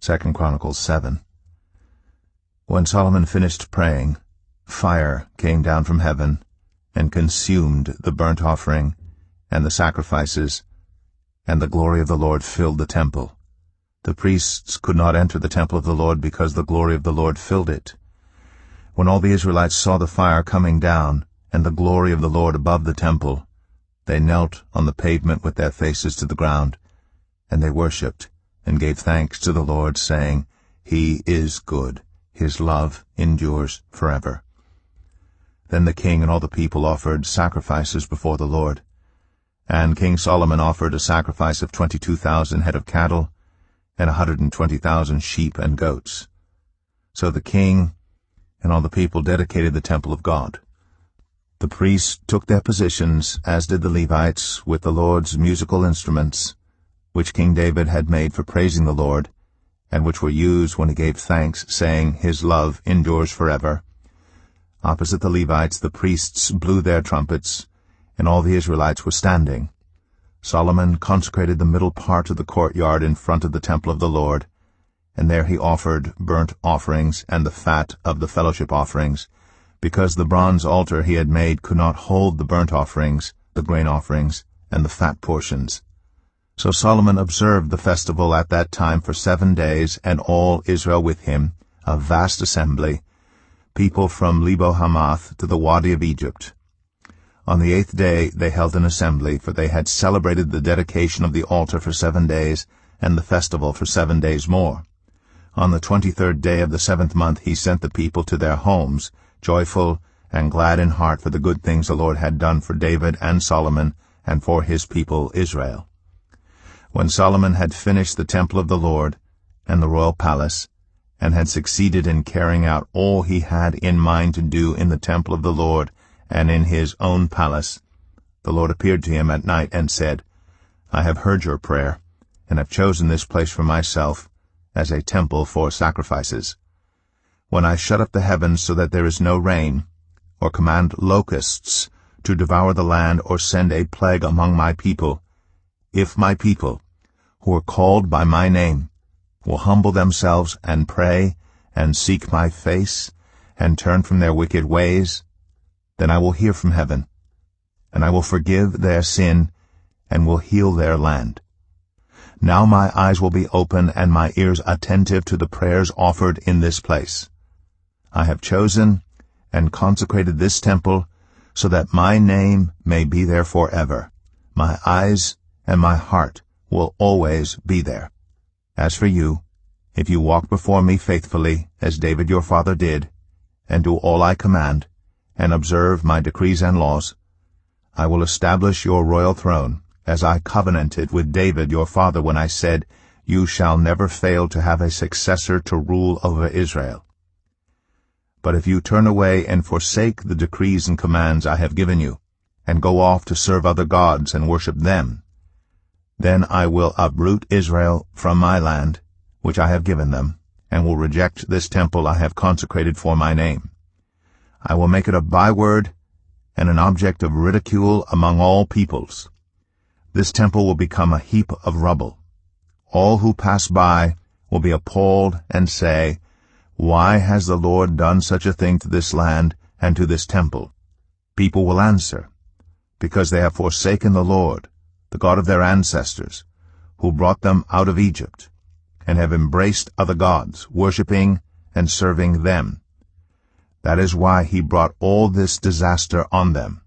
2 Chronicles 7. When Solomon finished praying, fire came down from heaven and consumed the burnt offering and the sacrifices, and the glory of the Lord filled the temple. The priests could not enter the temple of the Lord because the glory of the Lord filled it. When all the Israelites saw the fire coming down and the glory of the Lord above the temple, they knelt on the pavement with their faces to the ground, and they worshipped and gave thanks to the Lord, saying, He is good. His love endures forever. Then the king and all the people offered sacrifices before the Lord. And King Solomon offered a sacrifice of 22,000 head of cattle and 120,000 sheep and goats. So the king and all the people dedicated the temple of God. The priests took their positions, as did the Levites, with the Lord's musical instruments, which King David had made for praising the Lord, and which were used when he gave thanks, saying, His love endures forever. Opposite the Levites the priests blew their trumpets, and all the Israelites were standing. Solomon consecrated the middle part of the courtyard in front of the temple of the Lord, and there he offered burnt offerings and the fat of the fellowship offerings, because the bronze altar he had made could not hold the burnt offerings, the grain offerings, and the fat portions. So Solomon observed the festival at that time for 7 days, and all Israel with him, a vast assembly, people from Lebo-Hamath to the Wadi of Egypt. On the 8th day they held an assembly, for they had celebrated the dedication of the altar for 7 days, and the festival for 7 days more. On the 23rd day of the 7th month he sent the people to their homes, joyful and glad in heart for the good things the Lord had done for David and Solomon, and for his people Israel. When Solomon had finished the temple of the Lord and the royal palace, and had succeeded in carrying out all he had in mind to do in the temple of the Lord and in his own palace, the Lord appeared to him at night and said, I have heard your prayer, and have chosen this place for myself as a temple for sacrifices. When I shut up the heavens so that there is no rain, or command locusts to devour the land, or send a plague among my people, if my people, who are called by my name, will humble themselves and pray and seek my face and turn from their wicked ways, then I will hear from heaven, and I will forgive their sin and will heal their land. Now my eyes will be open and my ears attentive to the prayers offered in this place. I have chosen and consecrated this temple so that my name may be there forever. My eyes and my heart will always be there. As for you, if you walk before me faithfully, as David your father did, and do all I command, and observe my decrees and laws, I will establish your royal throne, as I covenanted with David your father when I said, You shall never fail to have a successor to rule over Israel. But if you turn away and forsake the decrees and commands I have given you, and go off to serve other gods and worship them, then I will uproot Israel from my land, which I have given them, and will reject this temple I have consecrated for my name. I will make it a byword and an object of ridicule among all peoples. This temple will become a heap of rubble. All who pass by will be appalled and say, Why has the Lord done such a thing to this land and to this temple? People will answer, Because they have forsaken the Lord, the God of their ancestors, who brought them out of Egypt, and have embraced other gods, worshipping and serving them. That is why he brought all this disaster on them.